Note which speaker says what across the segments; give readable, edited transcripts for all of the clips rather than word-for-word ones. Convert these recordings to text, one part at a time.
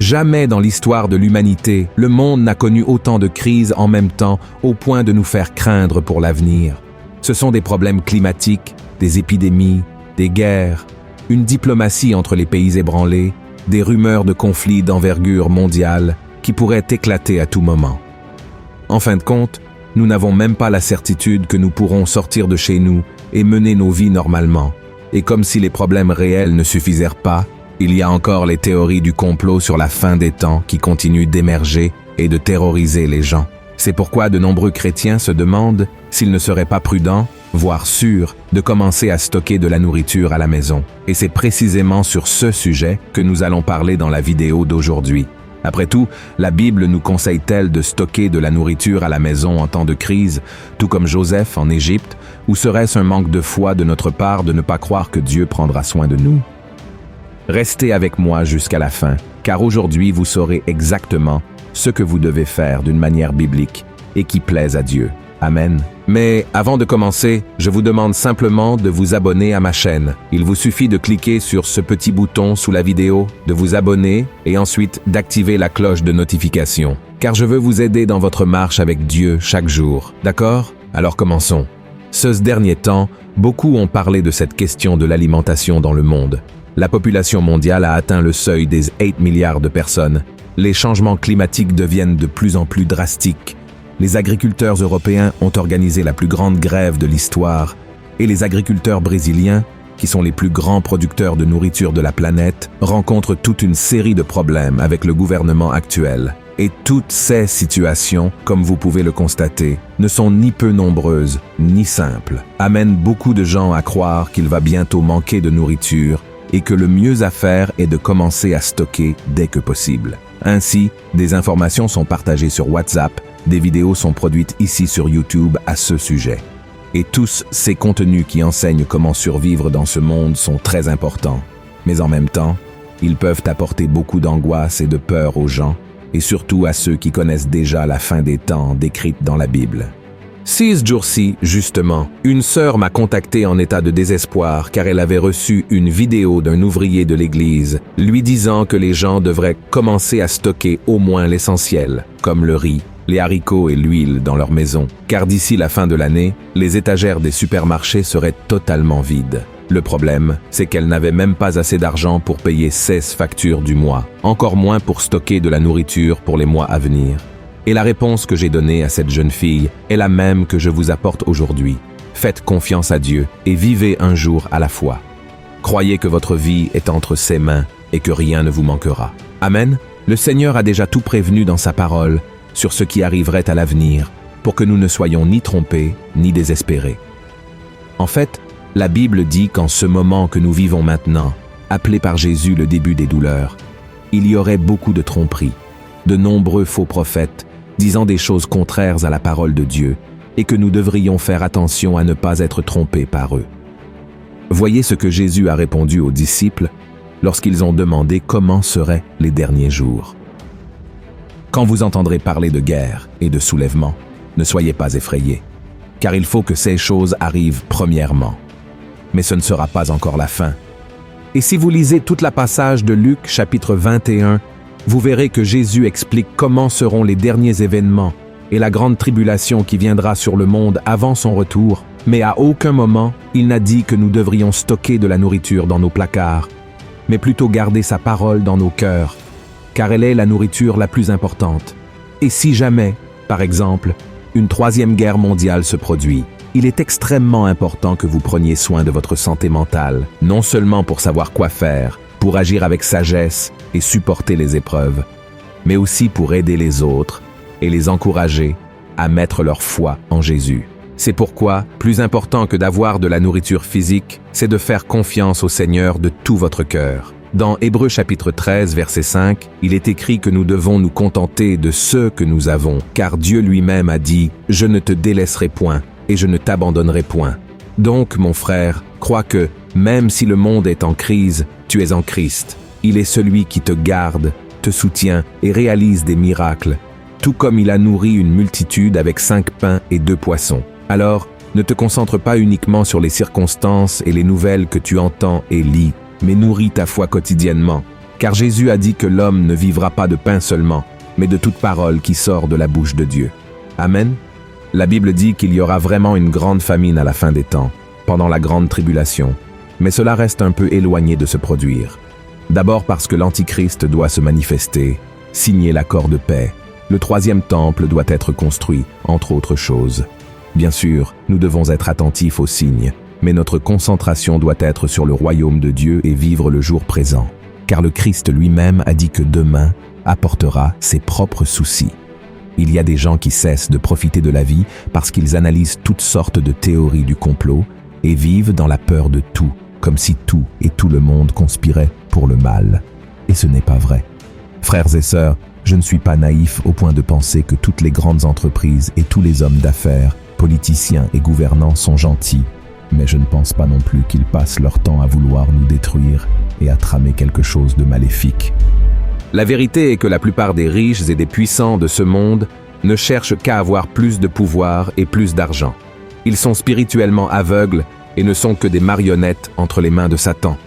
Speaker 1: Jamais dans l'histoire de l'humanité, le monde n'a connu autant de crises en même temps au point de nous faire craindre pour l'avenir. Ce sont des problèmes climatiques, des épidémies, des guerres, une diplomatie entre les pays ébranlés, des rumeurs de conflits d'envergure mondiale qui pourraient éclater à tout moment. En fin de compte, nous n'avons même pas la certitude que nous pourrons sortir de chez nous et mener nos vies normalement. Et comme si les problèmes réels ne suffisèrent pas, il y a encore les théories du complot sur la fin des temps qui continuent d'émerger et de terroriser les gens. C'est pourquoi de nombreux chrétiens se demandent s'il ne serait pas prudent, voire sûr, de commencer à stocker de la nourriture à la maison. Et c'est précisément sur ce sujet que nous allons parler dans la vidéo d'aujourd'hui. Après tout, la Bible nous conseille-t-elle de stocker de la nourriture à la maison en temps de crise, tout comme Joseph en Égypte, ou serait-ce un manque de foi de notre part de ne pas croire que Dieu prendra soin de nous? Restez avec moi jusqu'à la fin, car aujourd'hui vous saurez exactement ce que vous devez faire d'une manière biblique et qui plaise à Dieu. Amen. Mais avant de commencer, je vous demande simplement de vous abonner à ma chaîne. Il vous suffit de cliquer sur ce petit bouton sous la vidéo, de vous abonner et ensuite d'activer la cloche de notification. Car je veux vous aider dans votre marche avec Dieu chaque jour. D'accord? Alors commençons. Ce dernier temps, beaucoup ont parlé de cette question de l'alimentation dans le monde. La population mondiale a atteint le seuil des 8 milliards de personnes. Les changements climatiques deviennent de plus en plus drastiques. Les agriculteurs européens ont organisé la plus grande grève de l'histoire et les agriculteurs brésiliens, qui sont les plus grands producteurs de nourriture de la planète, rencontrent toute une série de problèmes avec le gouvernement actuel. Et toutes ces situations, comme vous pouvez le constater, ne sont ni peu nombreuses, ni simples, amènent beaucoup de gens à croire qu'il va bientôt manquer de nourriture et que le mieux à faire est de commencer à stocker dès que possible. Ainsi, des informations sont partagées sur WhatsApp, des vidéos sont produites ici sur YouTube à ce sujet. Et tous ces contenus qui enseignent comment survivre dans ce monde sont très importants. Mais en même temps, ils peuvent apporter beaucoup d'angoisse et de peur aux gens, et surtout à ceux qui connaissent déjà la fin des temps décrite dans la Bible. Ce jour-ci, justement, une sœur m'a contacté en état de désespoir car elle avait reçu une vidéo d'un ouvrier de l'église lui disant que les gens devraient commencer à stocker au moins l'essentiel, comme le riz, les haricots et l'huile dans leur maison, car d'ici la fin de l'année, les étagères des supermarchés seraient totalement vides. Le problème, c'est qu'elle n'avait même pas assez d'argent pour payer 16 factures du mois, encore moins pour stocker de la nourriture pour les mois à venir. Et la réponse que j'ai donnée à cette jeune fille est la même que je vous apporte aujourd'hui. Faites confiance à Dieu et vivez un jour à la fois. Croyez que votre vie est entre ses mains et que rien ne vous manquera. Amen. Le Seigneur a déjà tout prévenu dans sa parole sur ce qui arriverait à l'avenir pour que nous ne soyons ni trompés ni désespérés. En fait, la Bible dit qu'en ce moment que nous vivons maintenant, appelé par Jésus le début des douleurs, il y aurait beaucoup de tromperies, de nombreux faux prophètes disant des choses contraires à la parole de Dieu et que nous devrions faire attention à ne pas être trompés par eux. Voyez ce que Jésus a répondu aux disciples lorsqu'ils ont demandé comment seraient les derniers jours. Quand vous entendrez parler de guerre et de soulèvement, ne soyez pas effrayés, car il faut que ces choses arrivent premièrement. Mais ce ne sera pas encore la fin. Et si vous lisez toute la passage de Luc chapitre 21, vous verrez que Jésus explique comment seront les derniers événements et la grande tribulation qui viendra sur le monde avant son retour, mais à aucun moment, il n'a dit que nous devrions stocker de la nourriture dans nos placards, mais plutôt garder sa parole dans nos cœurs, car elle est la nourriture la plus importante. Et si jamais, par exemple, une troisième guerre mondiale se produit, il est extrêmement important que vous preniez soin de votre santé mentale, non seulement pour savoir quoi faire, pour agir avec sagesse et supporter les épreuves, mais aussi pour aider les autres et les encourager à mettre leur foi en Jésus. C'est pourquoi, plus important que d'avoir de la nourriture physique, c'est de faire confiance au Seigneur de tout votre cœur. Dans Hébreux chapitre 13, verset 5, il est écrit que nous devons nous contenter de ce que nous avons, car Dieu lui-même a dit « Je ne te délaisserai point et je ne t'abandonnerai point ». Donc, mon frère, crois que, même si le monde est en crise, tu es en Christ. Il est celui qui te garde, te soutient et réalise des miracles, tout comme il a nourri une multitude avec 5 pains et 2 poissons. Alors, ne te concentre pas uniquement sur les circonstances et les nouvelles que tu entends et lis, mais nourris ta foi quotidiennement. car Jésus a dit que l'homme ne vivra pas de pain seulement, mais de toute parole qui sort de la bouche de Dieu. Amen. La Bible dit qu'il y aura vraiment une grande famine à la fin des temps, pendant la grande tribulation, mais cela reste un peu éloigné de se produire. D'abord parce que l'Antichrist doit se manifester, signer l'accord de paix. Le troisième temple doit être construit, entre autres choses. Bien sûr, nous devons être attentifs aux signes, mais notre concentration doit être sur le royaume de Dieu et vivre le jour présent, car le Christ lui-même a dit que demain apportera ses propres soucis. Il y a des gens qui cessent de profiter de la vie parce qu'ils analysent toutes sortes de théories du complot et vivent dans la peur de tout, comme si tout et tout le monde conspiraient pour le mal. Et ce n'est pas vrai. Frères et sœurs, je ne suis pas naïf au point de penser que toutes les grandes entreprises et tous les hommes d'affaires, politiciens et gouvernants sont gentils, mais je ne pense pas non plus qu'ils passent leur temps à vouloir nous détruire et à tramer quelque chose de maléfique. La vérité est que la plupart des riches et des puissants de ce monde ne cherchent qu'à avoir plus de pouvoir et plus d'argent. Ils sont spirituellement aveugles et ne sont que des marionnettes entre les mains de Satan.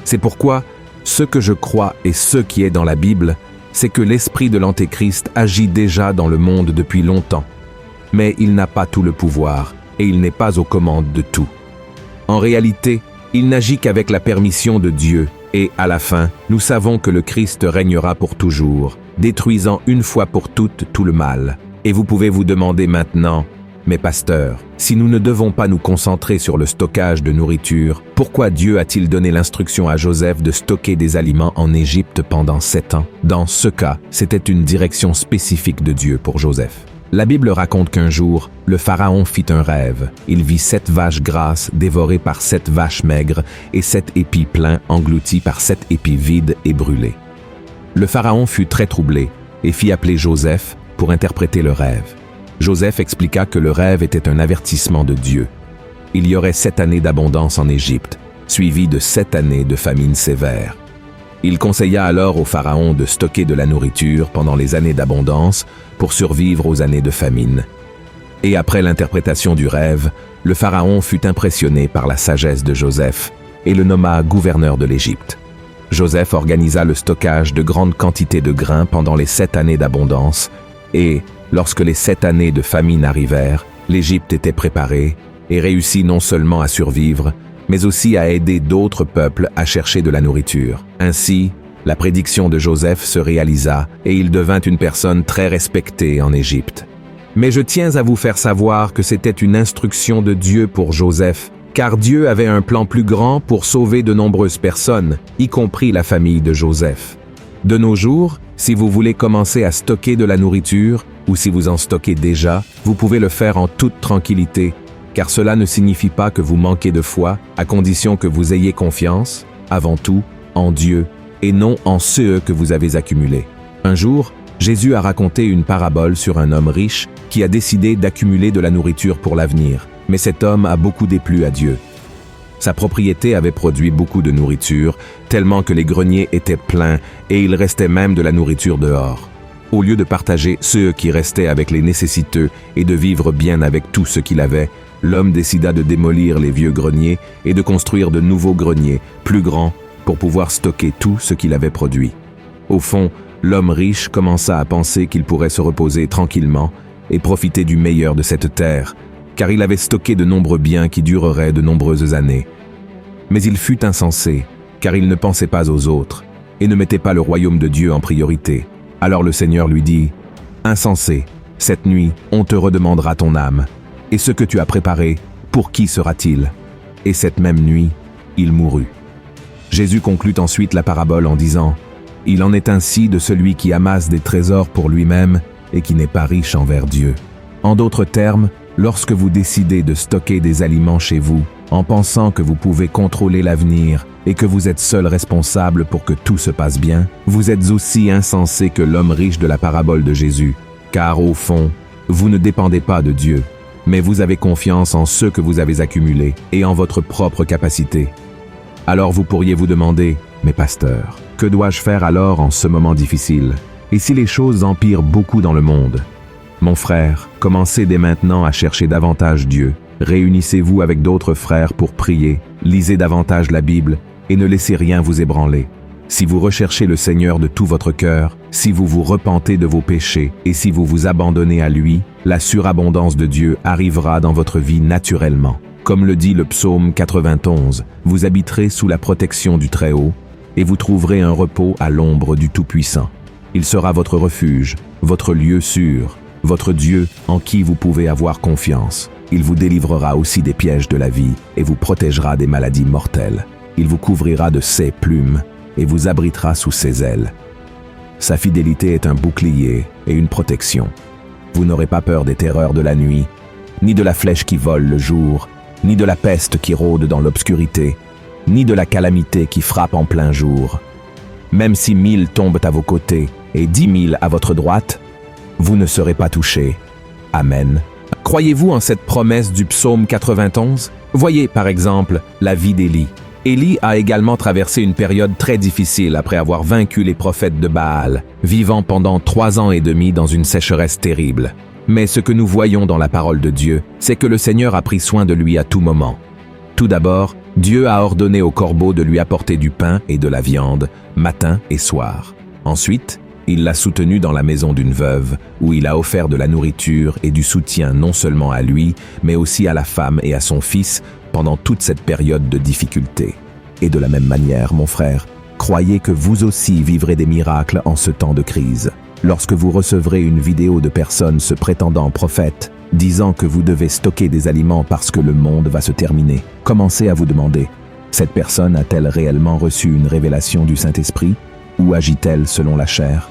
Speaker 1: C'est pourquoi, ce que je crois et ce qui est dans la Bible, c'est que l'esprit de l'Antéchrist agit déjà dans le monde depuis longtemps. Mais il n'a pas tout le pouvoir et il n'est pas aux commandes de tout. En réalité, il n'agit qu'avec la permission de Dieu et, à la fin, nous savons que le Christ régnera pour toujours, détruisant une fois pour toutes tout le mal. Et vous pouvez vous demander maintenant, mais pasteur, si nous ne devons pas nous concentrer sur le stockage de nourriture, pourquoi Dieu a-t-il donné l'instruction à Joseph de stocker des aliments en Égypte pendant 7 ans? Dans ce cas, c'était une direction spécifique de Dieu pour Joseph. La Bible raconte qu'un jour, le pharaon fit un rêve. Il vit 7 vaches grasses dévorées par 7 vaches maigres et 7 épis pleins engloutis par 7 épis vides et brûlés. Le pharaon fut très troublé et fit appeler Joseph pour interpréter le rêve. Joseph expliqua que le rêve était un avertissement de Dieu. Il y aurait 7 années d'abondance en Égypte, suivies de 7 années de famine sévère. Il conseilla alors au pharaon de stocker de la nourriture pendant les années d'abondance pour survivre aux années de famine. Et après l'interprétation du rêve, le pharaon fut impressionné par la sagesse de Joseph et le nomma gouverneur de l'Égypte. Joseph organisa le stockage de grandes quantités de grains pendant les 7 années d'abondance et, lorsque les 7 années de famine arrivèrent, l'Égypte était préparée et réussit non seulement à survivre, mais aussi à aider d'autres peuples à chercher de la nourriture. Ainsi, la prédiction de Joseph se réalisa et il devint une personne très respectée en Égypte. Mais je tiens à vous faire savoir que c'était une instruction de Dieu pour Joseph, car Dieu avait un plan plus grand pour sauver de nombreuses personnes, y compris la famille de Joseph. De nos jours, si vous voulez commencer à stocker de la nourriture, ou si vous en stockez déjà, vous pouvez le faire en toute tranquillité, car cela ne signifie pas que vous manquez de foi, à condition que vous ayez confiance, avant tout, en Dieu, et non en ceux que vous avez accumulés. Un jour, Jésus a raconté une parabole sur un homme riche qui a décidé d'accumuler de la nourriture pour l'avenir, mais cet homme a beaucoup déplu à Dieu. Sa propriété avait produit beaucoup de nourriture, tellement que les greniers étaient pleins et il restait même de la nourriture dehors. Au lieu de partager ceux qui restaient avec les nécessiteux et de vivre bien avec tout ce qu'il avait, l'homme décida de démolir les vieux greniers et de construire de nouveaux greniers, plus grands, pour pouvoir stocker tout ce qu'il avait produit. Au fond, l'homme riche commença à penser qu'il pourrait se reposer tranquillement et profiter du meilleur de cette terre, car il avait stocké de nombreux biens qui dureraient de nombreuses années. Mais il fut insensé, car il ne pensait pas aux autres et ne mettait pas le royaume de Dieu en priorité. Alors le Seigneur lui dit, « Insensé, cette nuit, on te redemandera ton âme. Et ce que tu as préparé, pour qui sera-t-il » Et cette même nuit, il mourut. Jésus conclut ensuite la parabole en disant, « Il en est ainsi de celui qui amasse des trésors pour lui-même et qui n'est pas riche envers Dieu. » En d'autres termes, lorsque vous décidez de stocker des aliments chez vous, en pensant que vous pouvez contrôler l'avenir et que vous êtes seul responsable pour que tout se passe bien, vous êtes aussi insensé que l'homme riche de la parabole de Jésus, car au fond, vous ne dépendez pas de Dieu, mais vous avez confiance en ceux que vous avez accumulés et en votre propre capacité. Alors vous pourriez vous demander, « Mais pasteur, que dois-je faire alors en ce moment difficile? Et si les choses empirent beaucoup dans le monde ?» Mon frère, commencez dès maintenant à chercher davantage Dieu. Réunissez-vous avec d'autres frères pour prier, lisez davantage la Bible et ne laissez rien vous ébranler. Si vous recherchez le Seigneur de tout votre cœur, si vous vous repentez de vos péchés et si vous vous abandonnez à lui, la surabondance de Dieu arrivera dans votre vie naturellement. Comme le dit le psaume 91, vous habiterez sous la protection du Très-Haut et vous trouverez un repos à l'ombre du Tout-Puissant. Il sera votre refuge, votre lieu sûr, votre Dieu en qui vous pouvez avoir confiance. Il vous délivrera aussi des pièges de la vie et vous protégera des maladies mortelles. Il vous couvrira de ses plumes et vous abritera sous ses ailes. Sa fidélité est un bouclier et une protection. Vous n'aurez pas peur des terreurs de la nuit, ni de la flèche qui vole le jour, ni de la peste qui rôde dans l'obscurité, ni de la calamité qui frappe en plein jour. Même si 1000 tombent à vos côtés et 10 000 à votre droite, vous ne serez pas touchés. Amen. Croyez-vous en cette promesse du psaume 91? Voyez par exemple la vie d'Élie. Élie a également traversé une période très difficile après avoir vaincu les prophètes de Baal, vivant pendant 3 ans et demi dans une sécheresse terrible. Mais ce que nous voyons dans la parole de Dieu, c'est que le Seigneur a pris soin de lui à tout moment. Tout d'abord, Dieu a ordonné aux corbeaux de lui apporter du pain et de la viande, matin et soir. Ensuite, il l'a soutenu dans la maison d'une veuve, où il a offert de la nourriture et du soutien non seulement à lui, mais aussi à la femme et à son fils pendant toute cette période de difficulté. Et de la même manière, mon frère, croyez que vous aussi vivrez des miracles en ce temps de crise. Lorsque vous recevrez une vidéo de personnes se prétendant prophètes, disant que vous devez stocker des aliments parce que le monde va se terminer, commencez à vous demander, cette personne a-t-elle réellement reçu une révélation du Saint-Esprit ou agit-elle selon la chair?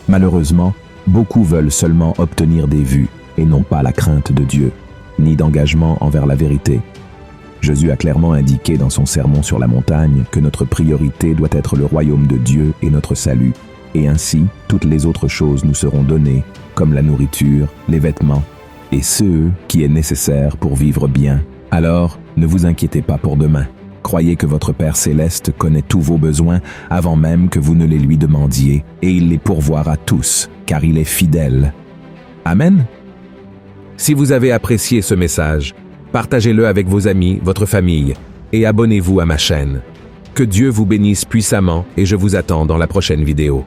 Speaker 1: Malheureusement, beaucoup veulent seulement obtenir des vues et non pas la crainte de Dieu, ni d'engagement envers la vérité. Jésus a clairement indiqué dans son sermon sur la montagne que notre priorité doit être le royaume de Dieu et notre salut, et ainsi toutes les autres choses nous seront données, comme la nourriture, les vêtements, et ce qui est nécessaire pour vivre bien. Alors, ne vous inquiétez pas pour demain. Croyez que votre Père Céleste connaît tous vos besoins avant même que vous ne les lui demandiez, et il les pourvoira tous, car il est fidèle. Amen. Si vous avez apprécié ce message, partagez-le avec vos amis, votre famille, et abonnez-vous à ma chaîne. Que Dieu vous bénisse puissamment et je vous attends dans la prochaine vidéo.